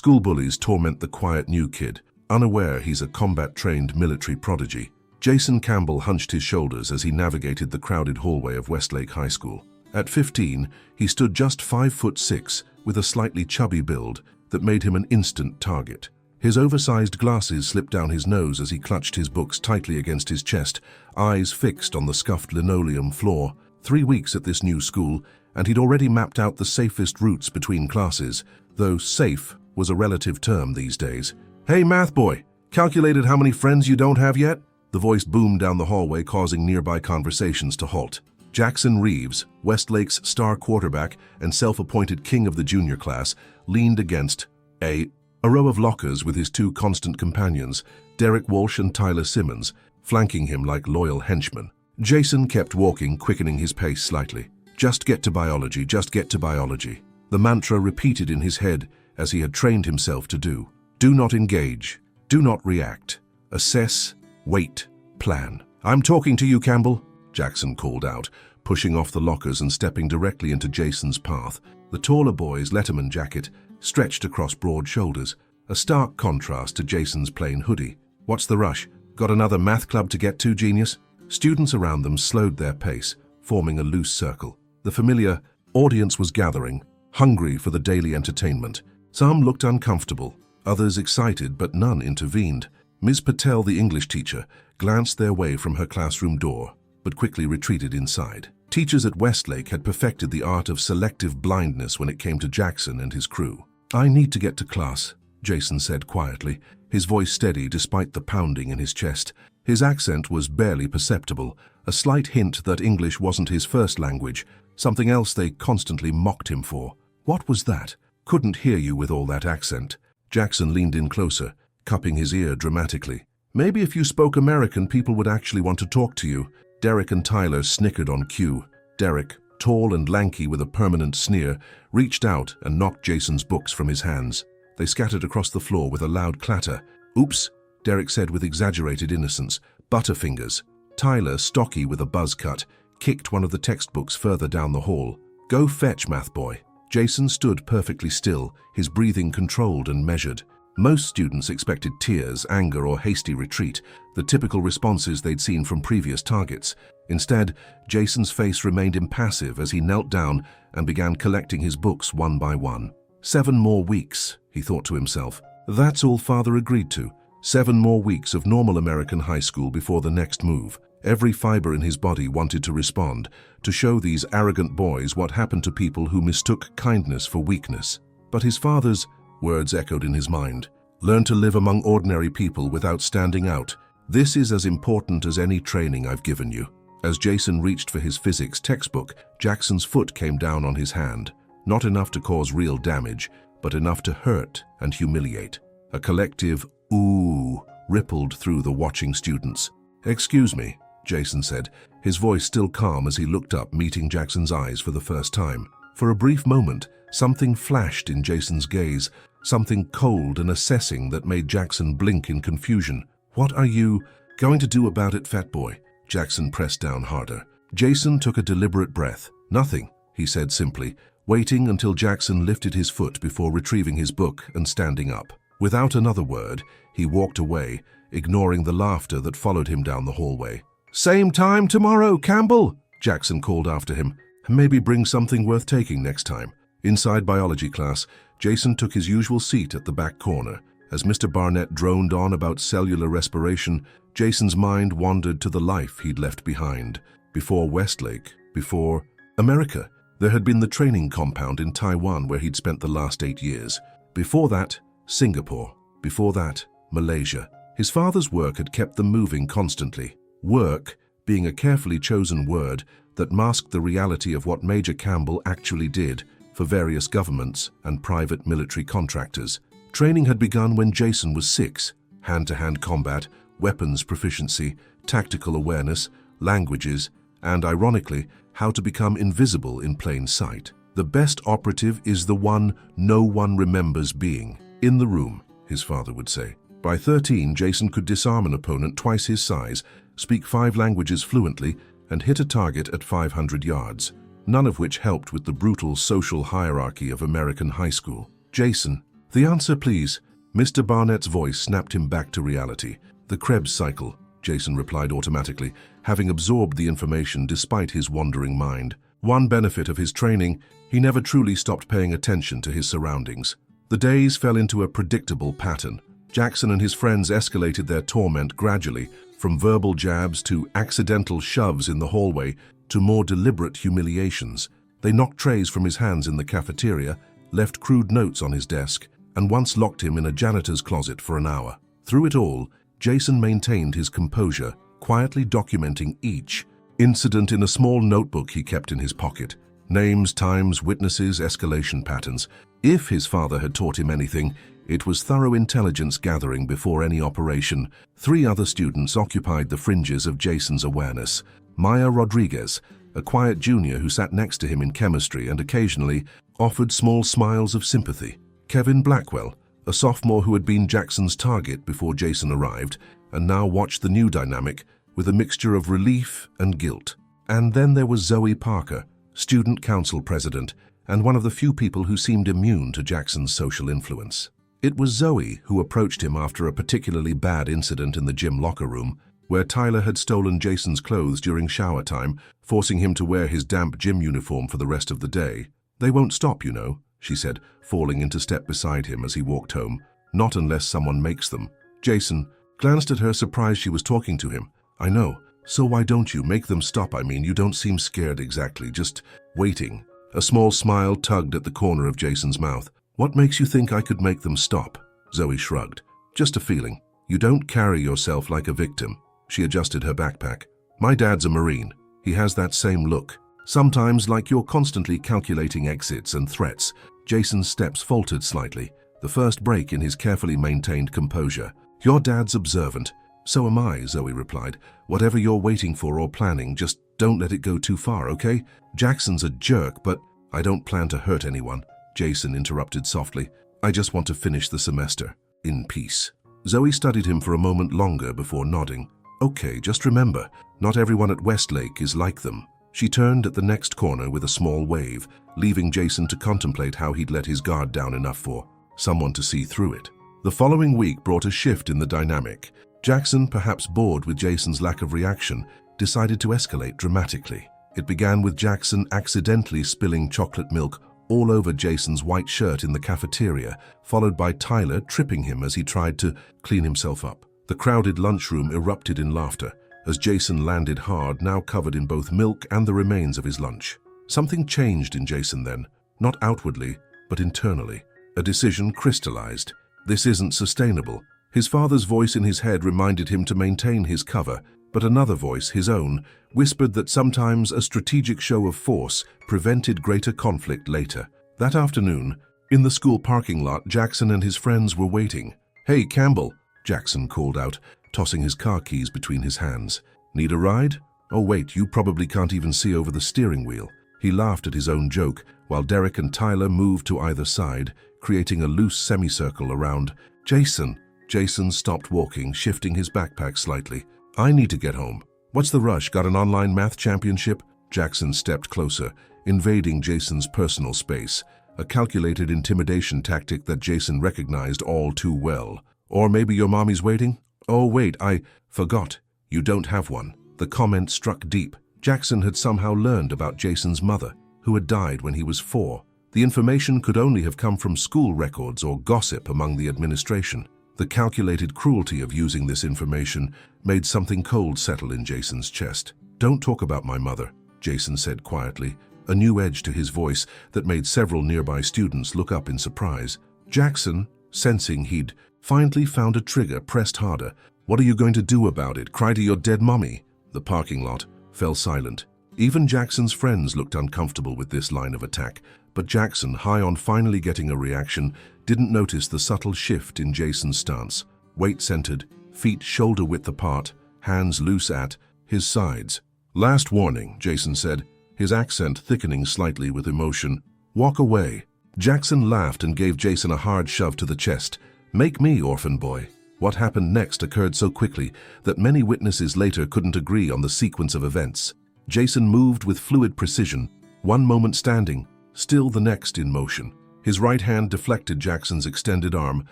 School bullies torment the quiet new kid, unaware he's a combat-trained military prodigy. Jason Campbell hunched his shoulders as he navigated the crowded hallway of Westlake High School. At 15, he stood just 5'6", with a slightly chubby build that made him an instant target. His oversized glasses slipped down his nose as he clutched his books tightly against his chest, eyes fixed on the scuffed linoleum floor. 3 weeks at this new school, and he'd already mapped out the safest routes between classes, though safe was a relative term these days. "Hey, math boy, calculated how many friends you don't have yet?" The voice boomed down the hallway, causing nearby conversations to halt. Jackson Reeves, Westlake's star quarterback and self-appointed king of the junior class, leaned against a row of lockers with his two constant companions, Derek Walsh and Tyler Simmons, flanking him like loyal henchmen. Jason kept walking, quickening his pace slightly. "Just get to biology, just get to biology." The mantra repeated in his head as he had trained himself to do. Do not engage. Do not react. Assess. Wait. Plan. "I'm talking to you, Campbell," Jackson called out, pushing off the lockers and stepping directly into Jason's path. The taller boy's Letterman jacket stretched across broad shoulders, a stark contrast to Jason's plain hoodie. "What's the rush? Got another math club to get to, genius?" Students around them slowed their pace, forming a loose circle. The familiar audience was gathering, hungry for the daily entertainment. Some looked uncomfortable, others excited, but none intervened. Ms. Patel, the English teacher, glanced their way from her classroom door, but quickly retreated inside. Teachers at Westlake had perfected the art of selective blindness when it came to Jackson and his crew. "I need to get to class," Jason said quietly, his voice steady despite the pounding in his chest. His accent was barely perceptible, a slight hint that English wasn't his first language, something else they constantly mocked him for. "What was that? Couldn't hear you with all that accent." Jackson leaned in closer, cupping his ear dramatically. "Maybe if you spoke American, people would actually want to talk to you." Derek and Tyler snickered on cue. Derek, tall and lanky with a permanent sneer, reached out and knocked Jason's books from his hands. They scattered across the floor with a loud clatter. "Oops," Derek said with exaggerated innocence. "Butterfingers." Tyler, stocky with a buzz cut, kicked one of the textbooks further down the hall. "Go fetch, math boy." Jason stood perfectly still, his breathing controlled and measured. Most students expected tears, anger, or hasty retreat, the typical responses they'd seen from previous targets. Instead, Jason's face remained impassive as he knelt down and began collecting his books one by one. 7 more weeks, he thought to himself. That's all Father agreed to. 7 more weeks of normal American high school before the next move. Every fiber in his body wanted to respond, to show these arrogant boys what happened to people who mistook kindness for weakness. But his father's words echoed in his mind. "Learn to live among ordinary people without standing out. This is as important as any training I've given you." As Jason reached for his physics textbook, Jackson's foot came down on his hand. Not enough to cause real damage, but enough to hurt and humiliate. A collective "ooh" rippled through the watching students. "Excuse me," Jason said, his voice still calm as he looked up, meeting Jackson's eyes for the first time. For a brief moment, something flashed in Jason's gaze, something cold and assessing that made Jackson blink in confusion. "What are you going to do about it, fat boy?" Jackson pressed down harder. Jason took a deliberate breath. "Nothing," he said simply, waiting until Jackson lifted his foot before retrieving his book and standing up. Without another word, he walked away, ignoring the laughter that followed him down the hallway. "Same time tomorrow, Campbell," Jackson called after him. "Maybe bring something worth taking next time." Inside biology class, Jason took his usual seat at the back corner. As Mr. Barnett droned on about cellular respiration, Jason's mind wandered to the life he'd left behind. Before Westlake, before America. There had been the training compound in Taiwan where he'd spent the last 8 years. Before that, Singapore. Before that, Malaysia. His father's work had kept them moving constantly. Work being a carefully chosen word that masked the reality of what Major Campbell actually did for various governments and private military contractors. Training had begun when Jason was 6. Hand-to-hand combat, weapons proficiency, tactical awareness, languages, and, ironically, how to become invisible in plain sight. The best operative is the one no one remembers being. In the room, his father would say. By 13, Jason could disarm an opponent twice his size, speak 5 languages fluently, and hit a target at 500 yards, none of which helped with the brutal social hierarchy of American high school. Jason, The answer, please. Mr. Barnett's voice snapped him back to reality. The Krebs cycle, Jason replied automatically, having absorbed the information despite his wandering mind. One benefit of his training, he never truly stopped paying attention to his surroundings. The days fell into a predictable pattern. Jackson and his friends escalated their torment gradually, from verbal jabs to accidental shoves in the hallway to more deliberate humiliations. They knocked trays from his hands in the cafeteria, left crude notes on his desk, and once locked him in a janitor's closet for an hour. Through it all, Jason maintained his composure, quietly documenting each incident in a small notebook he kept in his pocket. Names, times, witnesses, escalation patterns. If his father had taught him anything, it was thorough intelligence gathering before any operation. 3 other students occupied the fringes of Jason's awareness. Maya Rodriguez, a quiet junior who sat next to him in chemistry and occasionally offered small smiles of sympathy. Kevin Blackwell, a sophomore who had been Jackson's target before Jason arrived and now watched the new dynamic with a mixture of relief and guilt. And then there was Zoe Parker, student council president, and one of the few people who seemed immune to Jackson's social influence. It was Zoe who approached him after a particularly bad incident in the gym locker room, where Tyler had stolen Jason's clothes during shower time, forcing him to wear his damp gym uniform for the rest of the day. "They won't stop, you know," she said, falling into step beside him as he walked home. "Not unless someone makes them." Jason glanced at her, surprised she was talking to him. "I know. So why don't you make them stop? I mean, you don't seem scared exactly, just waiting." A small smile tugged at the corner of Jason's mouth. "What makes you think I could make them stop?" Zoe shrugged. "Just a feeling. You don't carry yourself like a victim." She adjusted her backpack. "My dad's a Marine. He has that same look. Sometimes like you're constantly calculating exits and threats." Jason's steps faltered slightly, the first break in his carefully maintained composure. "Your dad's observant. So am I," Zoe replied. "Whatever you're waiting for or planning, just don't let it go too far, okay? Jackson's a jerk, but I don't plan to hurt anyone." Jason interrupted softly. "I just want to finish the semester in peace." Zoe studied him for a moment longer before nodding. "Okay, just remember, not everyone at Westlake is like them." She turned at the next corner with a small wave, leaving Jason to contemplate how he'd let his guard down enough for someone to see through it. The following week brought a shift in the dynamic. Jackson, perhaps bored with Jason's lack of reaction, decided to escalate dramatically. It began with Jackson accidentally spilling chocolate milk all over Jason's white shirt in the cafeteria, followed by Tyler tripping him as he tried to clean himself up. The crowded lunchroom erupted in laughter as Jason landed hard, now covered in both milk and the remains of his lunch. Something changed in Jason then, not outwardly, but internally. A decision crystallized. This isn't sustainable. His father's voice in his head reminded him to maintain his cover, but another voice, his own, whispered that sometimes a strategic show of force prevented greater conflict later. That afternoon, in the school parking lot, Jackson and his friends were waiting. "Hey, Campbell," Jackson called out, tossing his car keys between his hands. "Need a ride? Oh wait, you probably can't even see over the steering wheel." He laughed at his own joke, while Derek and Tyler moved to either side, creating a loose semicircle around Jason. Jason stopped walking, shifting his backpack slightly. "I need to get home." "What's the rush? Got an online math championship?" Jackson stepped closer, invading Jason's personal space, a calculated intimidation tactic that Jason recognized all too well. "Or maybe your mommy's waiting?" "Oh wait, I forgot. You don't have one." The comment struck deep. Jackson had somehow learned about Jason's mother, who had died when he was 4. The information could only have come from school records or gossip among the administration. The calculated cruelty of using this information made something cold settle in Jason's chest. "Don't talk about my mother," Jason said quietly, a new edge to his voice that made several nearby students look up in surprise. Jackson, sensing he'd finally found a trigger, pressed harder. "What are you going to do about it? Cry to your dead mommy?" The parking lot fell silent. Even Jackson's friends looked uncomfortable with this line of attack, but Jackson, high on finally getting a reaction, didn't notice the subtle shift in Jason's stance. Weight-centered, feet shoulder-width apart, hands loose at his sides. "Last warning," Jason said, his accent thickening slightly with emotion. "Walk away." Jackson laughed and gave Jason a hard shove to the chest. "Make me, orphan boy." What happened next occurred so quickly that many witnesses later couldn't agree on the sequence of events. Jason moved with fluid precision, one moment standing, still the next in motion. His right hand deflected Jackson's extended arm,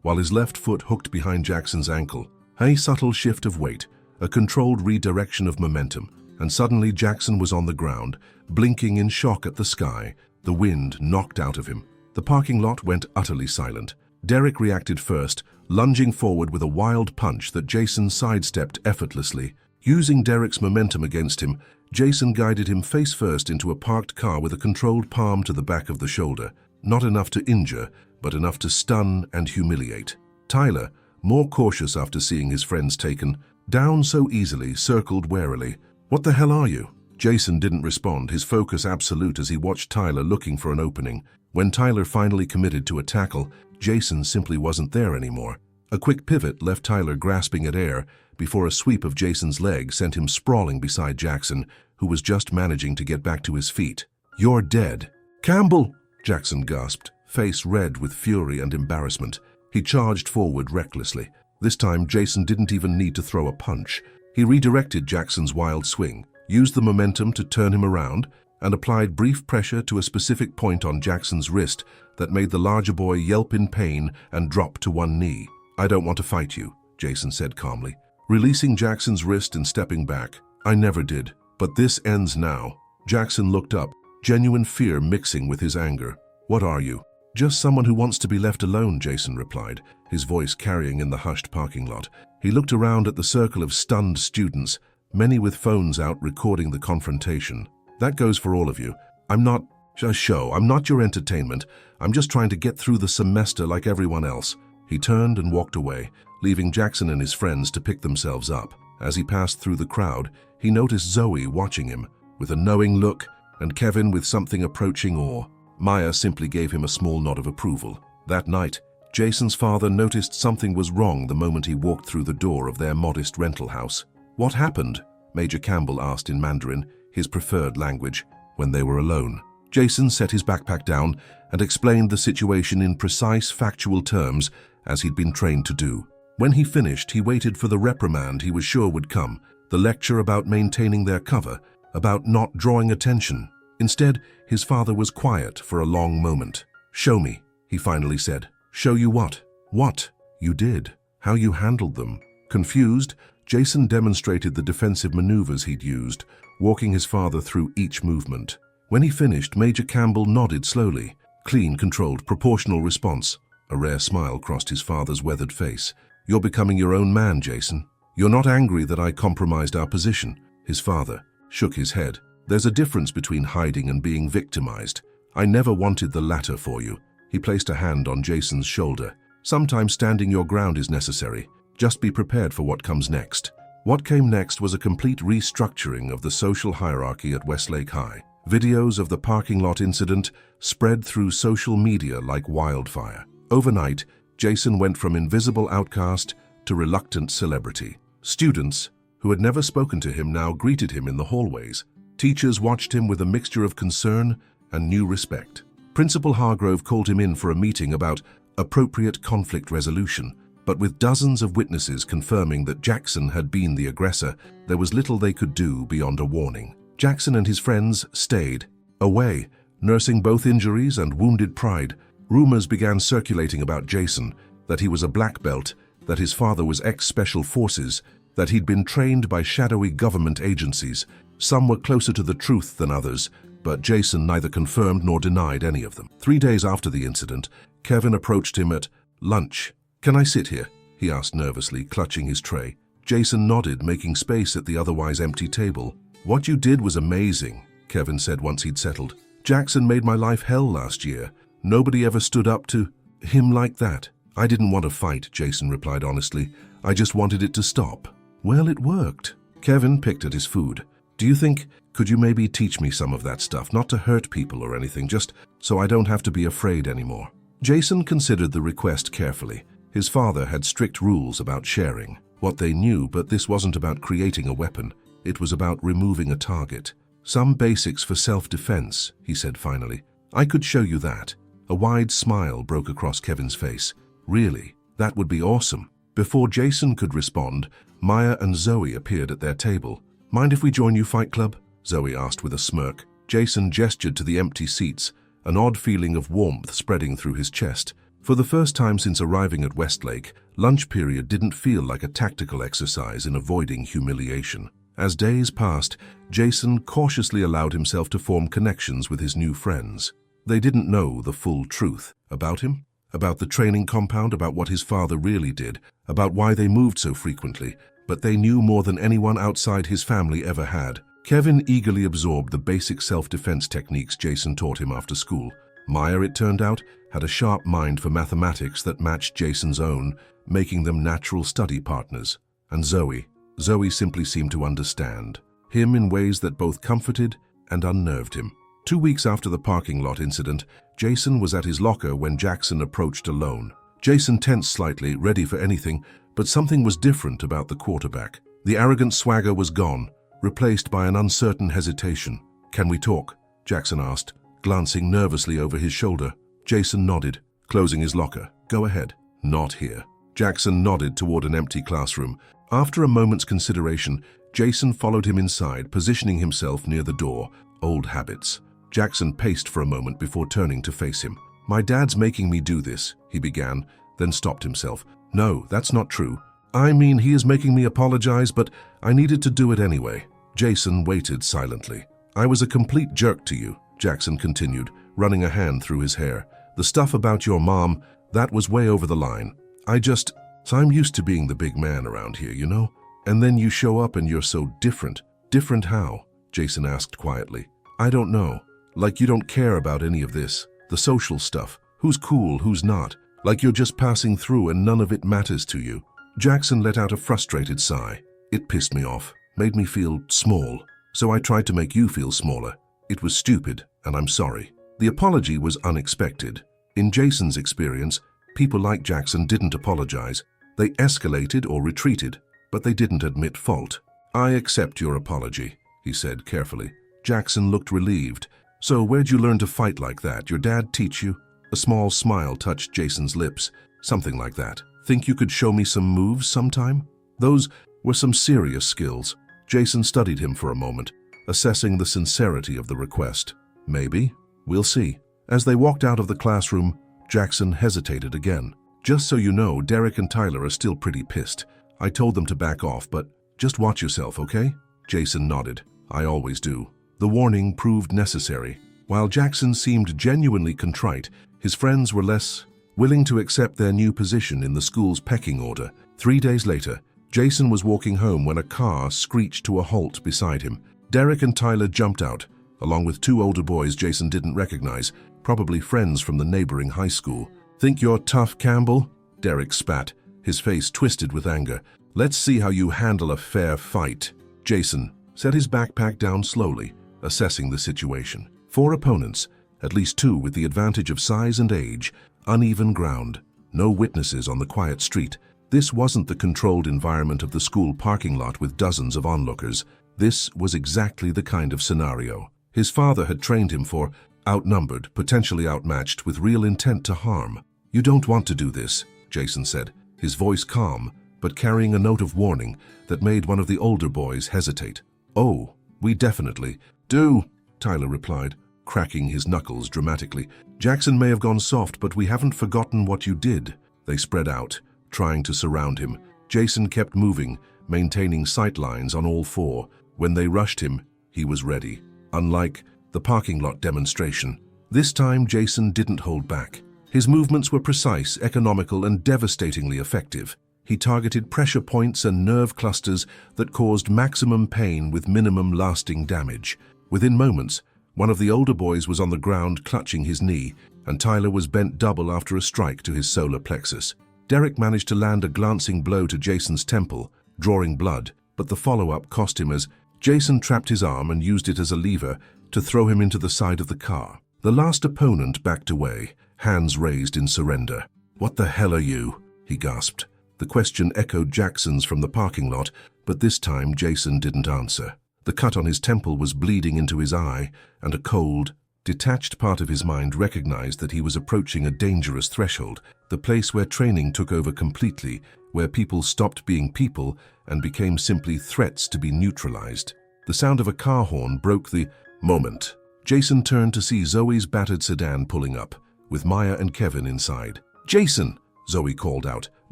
while his left foot hooked behind Jackson's ankle. A subtle shift of weight, a controlled redirection of momentum, and suddenly Jackson was on the ground, blinking in shock at the sky, the wind knocked out of him. The parking lot went utterly silent. Derek reacted first, lunging forward with a wild punch that Jason sidestepped effortlessly. Using Derek's momentum against him, Jason guided him face first into a parked car with a controlled palm to the back of the shoulder. Not enough to injure, but enough to stun and humiliate. Tyler, more cautious after seeing his friends taken down so easily, circled warily. "What the hell are you?" Jason didn't respond, his focus absolute as he watched Tyler looking for an opening. When Tyler finally committed to a tackle, Jason simply wasn't there anymore. A quick pivot left Tyler grasping at air before a sweep of Jason's leg sent him sprawling beside Jackson, who was just managing to get back to his feet. "You're dead." "Campbell!" Jackson gasped, face red with fury and embarrassment. He charged forward recklessly. This time, Jason didn't even need to throw a punch. He redirected Jackson's wild swing, used the momentum to turn him around, and applied brief pressure to a specific point on Jackson's wrist that made the larger boy yelp in pain and drop to one knee. "I don't want to fight you," Jason said calmly, releasing Jackson's wrist and stepping back. "I never did, but this ends now." Jackson looked up, genuine fear mixing with his anger. "What are you?" "Just someone who wants to be left alone," Jason replied, his voice carrying in the hushed parking lot. He looked around at the circle of stunned students, many with phones out recording the confrontation. "That goes for all of you. I'm not a show. I'm not your entertainment. I'm just trying to get through the semester like everyone else." He turned and walked away, leaving Jackson and his friends to pick themselves up. As he passed through the crowd, he noticed Zoe watching him with a knowing look and Kevin with something approaching awe. Maya simply gave him a small nod of approval. That night, Jason's father noticed something was wrong the moment he walked through the door of their modest rental house. "What happened?" Major Campbell asked in Mandarin, his preferred language, when they were alone. Jason set his backpack down and explained the situation in precise, factual terms, as he'd been trained to do. When he finished, he waited for the reprimand he was sure would come, the lecture about maintaining their cover, about not drawing attention. Instead, his father was quiet for a long moment. "Show me," he finally said. "Show you what?" "What you did, how you handled them." Confused, Jason demonstrated the defensive maneuvers he'd used, walking his father through each movement. When he finished, Major Campbell nodded slowly. Clean, controlled, proportional response. A rare smile crossed his father's weathered face. "You're becoming your own man, Jason. You're not angry that I compromised our position." His father shook his head. "There's a difference between hiding and being victimized. I never wanted the latter for you." He placed a hand on Jason's shoulder. "Sometimes standing your ground is necessary. Just be prepared for what comes next." What came next was a complete restructuring of the social hierarchy at Westlake High. Videos of the parking lot incident spread through social media like wildfire. Overnight, Jason went from invisible outcast to reluctant celebrity. Students, who had never spoken to him, now greeted him in the hallways. Teachers watched him with a mixture of concern and new respect. Principal Hargrove called him in for a meeting about appropriate conflict resolution, but with dozens of witnesses confirming that Jackson had been the aggressor, there was little they could do beyond a warning. Jackson and his friends stayed away, nursing both injuries and wounded pride. Rumors began circulating about Jason, that he was a black belt, that his father was ex-special forces, that he'd been trained by shadowy government agencies. Some were closer to the truth than others, but Jason neither confirmed nor denied any of them. 3 days after the incident, Kevin approached him at lunch. "Can I sit here?" he asked nervously, clutching his tray. Jason nodded, making space at the otherwise empty table. "What you did was amazing," Kevin said once he'd settled. "Jackson made my life hell last year. Nobody ever stood up to him like that." "I didn't want to fight," Jason replied honestly. "I just wanted it to stop." "Well, it worked." Kevin picked at his food. "Do you think, could you maybe teach me some of that stuff? Not to hurt people or anything, just so I don't have to be afraid anymore." Jason considered the request carefully. His father had strict rules about sharing what they knew, but this wasn't about creating a weapon. It was about removing a target. "Some basics for self-defense," he said finally. "I could show you that." A wide smile broke across Kevin's face. "Really? That would be awesome." Before Jason could respond, Maya and Zoe appeared at their table. "Mind if we join you, Fight Club?" Zoe asked with a smirk. Jason gestured to the empty seats, an odd feeling of warmth spreading through his chest. For the first time since arriving at Westlake, lunch period didn't feel like a tactical exercise in avoiding humiliation. As days passed, Jason cautiously allowed himself to form connections with his new friends. They didn't know the full truth about him, about the training compound, about what his father really did, about why they moved so frequently, but they knew more than anyone outside his family ever had. Kevin eagerly absorbed the basic self-defense techniques Jason taught him after school. Maya, it turned out, had a sharp mind for mathematics that matched Jason's own, making them natural study partners. And Zoe simply seemed to understand him in ways that both comforted and unnerved him. 2 weeks after the parking lot incident, Jason was at his locker when Jackson approached alone. Jason tensed slightly, ready for anything, but something was different about the quarterback. The arrogant swagger was gone, replaced by an uncertain hesitation. "Can we talk?" Jackson asked, glancing nervously over his shoulder. Jason nodded, closing his locker. "Go ahead." "Not here." Jackson nodded toward an empty classroom. After a moment's consideration, Jason followed him inside, positioning himself near the door. Old habits. Jackson paced for a moment before turning to face him. "My dad's making me do this," he began, then stopped himself. "No, that's not true. I mean, he is making me apologize, but I needed to do it anyway." Jason waited silently. "I was a complete jerk to you," Jackson continued, running a hand through his hair. "The stuff about your mom, that was way over the line. I'm used to being the big man around here, you know? And then you show up and you're so different." "Different how?" Jason asked quietly. "I don't know. Like you don't care about any of this. The social stuff. Who's cool, who's not. Like you're just passing through and none of it matters to you." Jackson let out a frustrated sigh. "It pissed me off. Made me feel small. So I tried to make you feel smaller. It was stupid, and I'm sorry." The apology was unexpected. In Jason's experience, people like Jackson didn't apologize. They escalated or retreated, but they didn't admit fault. "I accept your apology," he said carefully. Jackson looked relieved. "So where'd you learn to fight like that? Your dad teach you?" A small smile touched Jason's lips. "Something like that. Think you could show me some moves sometime?" Those were some serious skills. Jason studied him for a moment, assessing the sincerity of the request. "Maybe. We'll see." As they walked out of the classroom, Jackson hesitated again. "Just so you know, Derek and Tyler are still pretty pissed. I told them to back off, but just watch yourself, okay?" Jason nodded. "I always do." The warning proved necessary. While Jackson seemed genuinely contrite, his friends were less willing to accept their new position in the school's pecking order. 3 days later, Jason was walking home when a car screeched to a halt beside him. Derek and Tyler jumped out, along with 2 older boys Jason didn't recognize, probably friends from the neighboring high school. "Think you're tough, Campbell?" Derek spat, his face twisted with anger. "Let's see how you handle a fair fight." Jason set his backpack down slowly, assessing the situation. 4 opponents, at least 2 with the advantage of size and age, uneven ground, no witnesses on the quiet street. This wasn't the controlled environment of the school parking lot with dozens of onlookers. This was exactly the kind of scenario his father had trained him for, outnumbered, potentially outmatched, with real intent to harm. "You don't want to do this," Jason said, his voice calm, but carrying a note of warning that made one of the older boys hesitate. "Oh, we definitely do," Tyler replied, cracking his knuckles dramatically. "Jackson may have gone soft, but we haven't forgotten what you did." They spread out, trying to surround him. Jason kept moving, maintaining sight lines on all 4. When they rushed him, he was ready. Unlike the parking lot demonstration, this time Jason didn't hold back. His movements were precise, economical, and devastatingly effective. He targeted pressure points and nerve clusters that caused maximum pain with minimum lasting damage. Within moments, one of the older boys was on the ground clutching his knee, and Tyler was bent double after a strike to his solar plexus. Derek managed to land a glancing blow to Jason's temple, drawing blood, but the follow-up cost him as Jason trapped his arm and used it as a lever to throw him into the side of the car. The last opponent backed away, hands raised in surrender. "What the hell are you?" he gasped. The question echoed Jackson's from the parking lot, but this time Jason didn't answer. The cut on his temple was bleeding into his eye, and a cold, detached part of his mind recognized that he was approaching a dangerous threshold, the place where training took over completely, where people stopped being people and became simply threats to be neutralized. The sound of a car horn broke the moment. Jason turned to see Zoe's battered sedan pulling up, with Maya and Kevin inside. "Jason!" Zoe called out,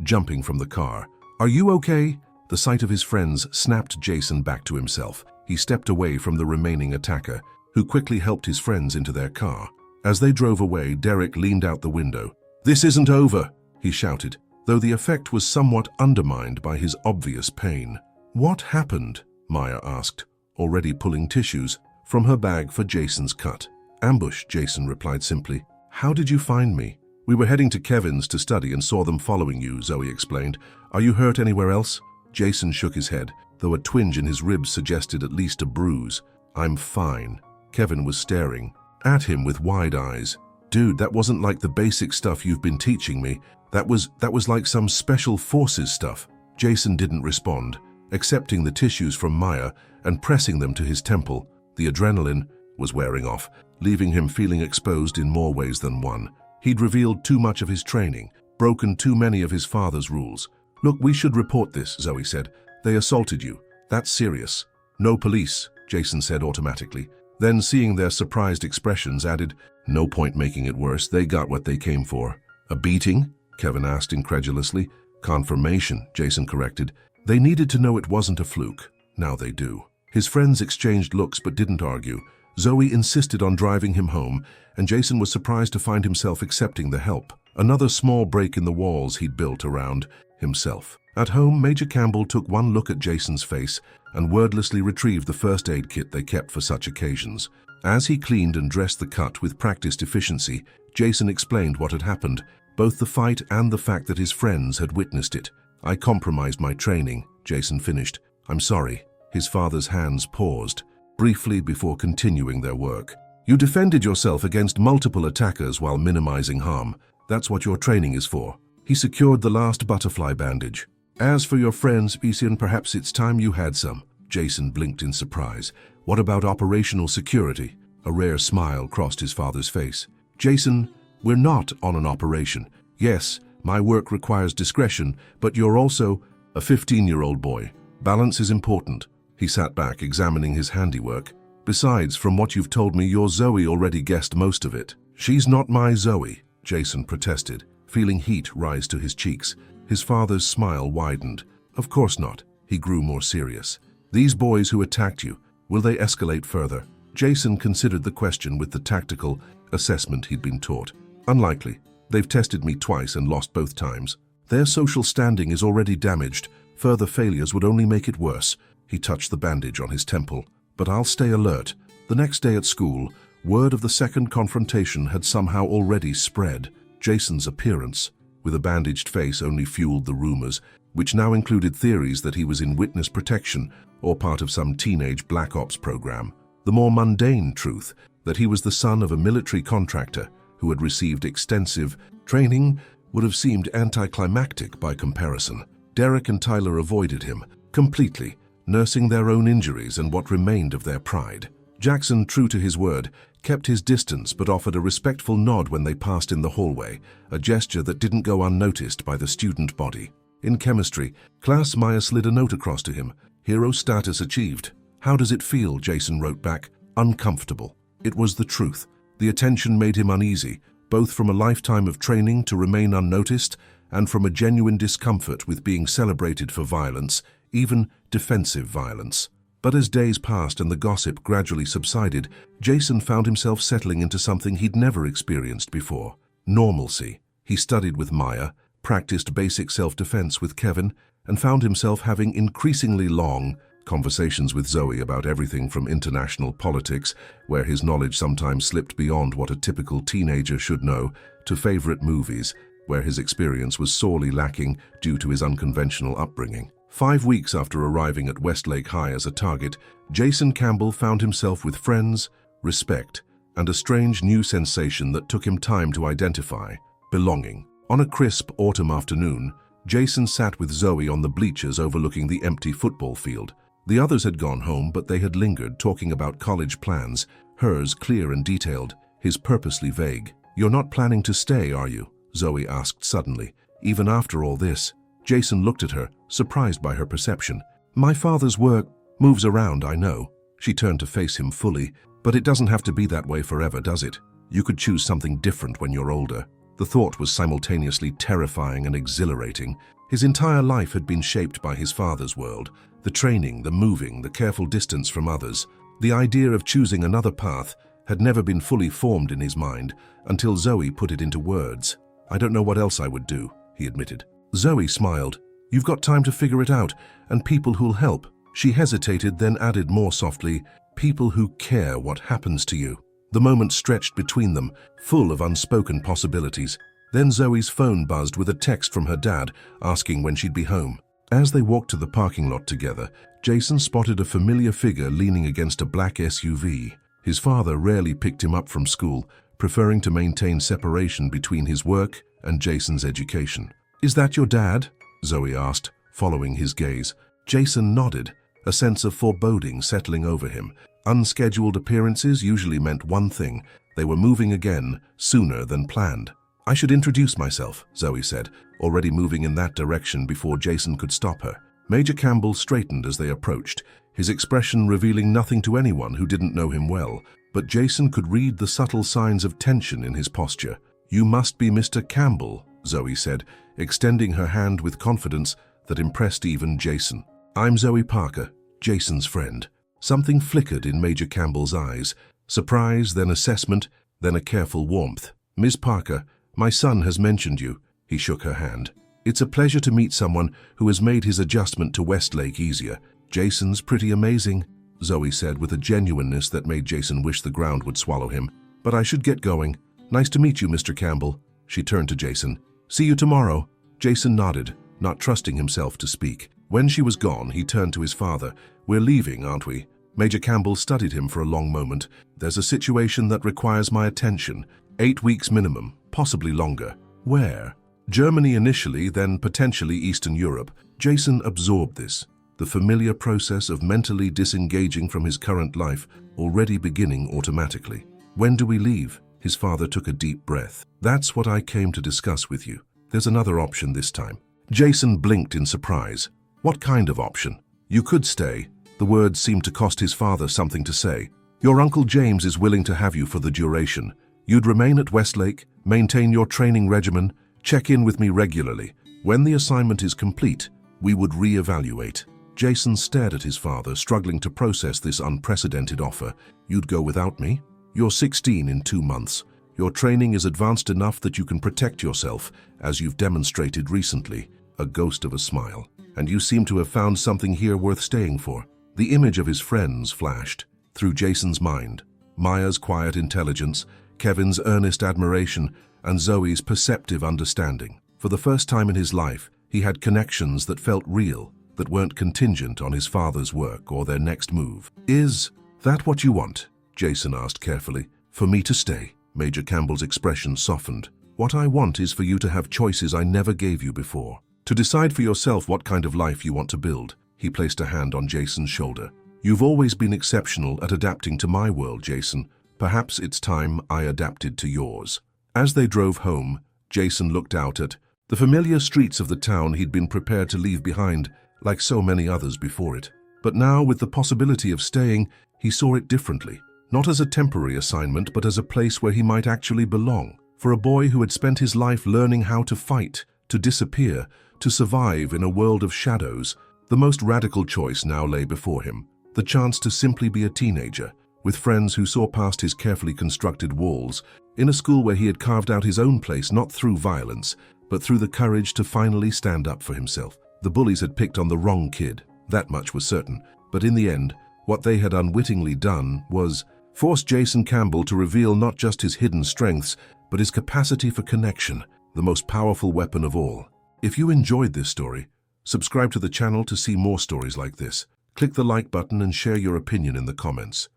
jumping from the car. "Are you okay?" The sight of his friends snapped Jason back to himself. He stepped away from the remaining attacker, who quickly helped his friends into their car. As they drove away, Derek leaned out the window. "This isn't over," he shouted, though the effect was somewhat undermined by his obvious pain. "What happened?" Maya asked, already pulling tissues from her bag for Jason's cut. "Ambush," Jason replied simply. "How did you find me?" "We were heading to Kevin's to study and saw them following you," Zoe explained. "Are you hurt anywhere else?" Jason shook his head, though a twinge in his ribs suggested at least a bruise. "I'm fine." Kevin was staring at him with wide eyes. "Dude, that wasn't like the basic stuff you've been teaching me. That was like some special forces stuff." Jason didn't respond, accepting the tissues from Maya and pressing them to his temple. The adrenaline was wearing off, leaving him feeling exposed in more ways than one. He'd revealed too much of his training, broken too many of his father's rules. "Look, we should report this," Zoe said. "They assaulted you. That's serious." "No police," Jason said automatically. Then, seeing their surprised expressions, added, "No point making it worse. They got what they came for." "A beating?" Kevin asked incredulously. "Confirmation," Jason corrected. "They needed to know it wasn't a fluke. Now they do." His friends exchanged looks but didn't argue. Zoe insisted on driving him home, and Jason was surprised to find himself accepting the help. Another small break in the walls he'd built around himself. At home, Major Campbell took one look at Jason's face and wordlessly retrieved the first aid kit they kept for such occasions. As he cleaned and dressed the cut with practiced efficiency, Jason explained what had happened, both the fight and the fact that his friends had witnessed it. "I compromised my training," Jason finished. "I'm sorry." His father's hands paused briefly before continuing their work. "You defended yourself against multiple attackers while minimizing harm. That's what your training is for." He secured the last butterfly bandage. "As for your friends, Isian, perhaps it's time you had some." Jason blinked in surprise. "What about operational security?" A rare smile crossed his father's face. "Jason, we're not on an operation. Yes, my work requires discretion, but you're also a 15-year-old boy. Balance is important." He sat back, examining his handiwork. "Besides, from what you've told me, your Zoe already guessed most of it." "She's not my Zoe," Jason protested, feeling heat rise to his cheeks. His father's smile widened. "Of course not." He grew more serious. "These boys who attacked you, will they escalate further?" Jason considered the question with the tactical assessment he'd been taught. "Unlikely. They've tested me twice and lost both times. Their social standing is already damaged. Further failures would only make it worse." He touched the bandage on his temple. "But I'll stay alert." The next day at school, word of the second confrontation had somehow already spread. Jason's appearance, with a bandaged face, only fueled the rumors, which now included theories that he was in witness protection or part of some teenage Black Ops program. The more mundane truth, that he was the son of a military contractor who had received extensive training, would have seemed anticlimactic by comparison. Derek and Tyler avoided him completely, nursing their own injuries and what remained of their pride. Jackson, true to his word, kept his distance but offered a respectful nod when they passed in the hallway, a gesture that didn't go unnoticed by the student body. In chemistry class, Maya slid a note across to him. "Hero status achieved." "How does it feel?" Jason wrote back. "Uncomfortable." It was the truth. The attention made him uneasy, both from a lifetime of training to remain unnoticed and from a genuine discomfort with being celebrated for violence, even defensive violence. But as days passed and the gossip gradually subsided, Jason found himself settling into something he'd never experienced before: normalcy. He studied with Maya, practiced basic self-defense with Kevin, and found himself having increasingly long conversations with Zoe about everything from international politics, where his knowledge sometimes slipped beyond what a typical teenager should know, to favorite movies, where his experience was sorely lacking due to his unconventional upbringing. 5 weeks after arriving at Westlake High as a target, Jason Campbell found himself with friends, respect, and a strange new sensation that took him time to identify: belonging. On a crisp autumn afternoon, Jason sat with Zoe on the bleachers overlooking the empty football field. The others had gone home, but they had lingered, talking about college plans, hers clear and detailed, his purposely vague. "You're not planning to stay, are you?" Zoe asked suddenly. "Even after all this?" Jason looked at her, surprised by her perception. "My father's work moves around, I know." She turned to face him fully. But it doesn't have to be that way forever, does it? You could choose something different when you're older. The thought was simultaneously terrifying and exhilarating. His entire life had been shaped by his father's world. The training, the moving, the careful distance from others. The idea of choosing another path had never been fully formed in his mind until Zoe put it into words. "I don't know what else I would do," he admitted. Zoe smiled. "You've got time to figure it out, and people who'll help." She hesitated, then added more softly, "People who care what happens to you." The moment stretched between them, full of unspoken possibilities. Then Zoe's phone buzzed with a text from her dad, asking when she'd be home. As they walked to the parking lot together, Jason spotted a familiar figure leaning against a black SUV. His father rarely picked him up from school, preferring to maintain separation between his work and Jason's education. "Is that your dad?" Zoe asked, following his gaze. Jason nodded, a sense of foreboding settling over him. Unscheduled appearances usually meant one thing: they were moving again, sooner than planned. "I should introduce myself," Zoe said, already moving in that direction before Jason could stop her. Major Campbell straightened as they approached, his expression revealing nothing to anyone who didn't know him well, but Jason could read the subtle signs of tension in his posture. "You must be Mr. Campbell," Zoe said, extending her hand with confidence that impressed even Jason. "I'm Zoe Parker, Jason's friend." Something flickered in Major Campbell's eyes, surprise, then assessment, then a careful warmth. "Miss Parker, my son has mentioned you." He shook her hand. "It's a pleasure to meet someone who has made his adjustment to Westlake easier." "Jason's pretty amazing," Zoe said with a genuineness that made Jason wish the ground would swallow him. "But I should get going. Nice to meet you, Mr. Campbell." She turned to Jason. "See you tomorrow." Jason nodded, not trusting himself to speak. When she was gone, he turned to his father. "We're leaving, aren't we?" Major Campbell studied him for a long moment. "There's a situation that requires my attention. 8 weeks minimum, possibly longer." "Where?" "Germany initially, then potentially Eastern Europe." Jason absorbed this, the familiar process of mentally disengaging from his current life already beginning automatically. "When do we leave?" His father took a deep breath. "That's what I came to discuss with you. There's another option this time." Jason blinked in surprise. "What kind of option?" "You could stay." The words seemed to cost his father something to say. "Your Uncle James is willing to have you for the duration. You'd remain at Westlake, maintain your training regimen, check in with me regularly. When the assignment is complete, we would re-evaluate." Jason stared at his father, struggling to process this unprecedented offer. "You'd go without me? You're 16 in 2 months. Your training is advanced enough that you can protect yourself, as you've demonstrated recently." A ghost of a smile. "And you seem to have found something here worth staying for." The image of his friends flashed through Jason's mind. Maya's quiet intelligence, Kevin's earnest admiration, and Zoe's perceptive understanding. For the first time in his life, he had connections that felt real, that weren't contingent on his father's work or their next move. "Is that what you want?" Jason asked carefully. "For me to stay?" Major Campbell's expression softened. "What I want is for you to have choices I never gave you before. To decide for yourself what kind of life you want to build." He placed a hand on Jason's shoulder. "You've always been exceptional at adapting to my world, Jason. Perhaps it's time I adapted to yours." As they drove home, Jason looked out at the familiar streets of the town he'd been prepared to leave behind, like so many others before it. But now, with the possibility of staying, he saw it differently. Not as a temporary assignment, but as a place where he might actually belong. For a boy who had spent his life learning how to fight, to disappear, to survive in a world of shadows, the most radical choice now lay before him. The chance to simply be a teenager, with friends who saw past his carefully constructed walls, in a school where he had carved out his own place not through violence, but through the courage to finally stand up for himself. The bullies had picked on the wrong kid, that much was certain, but in the end, what they had unwittingly done was force Jason Campbell to reveal not just his hidden strengths, but his capacity for connection, the most powerful weapon of all. If you enjoyed this story, subscribe to the channel to see more stories like this. Click the like button and share your opinion in the comments.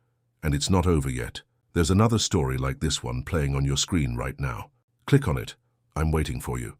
And it's not over yet. There's another story like this one playing on your screen right now. Click on it. I'm waiting for you.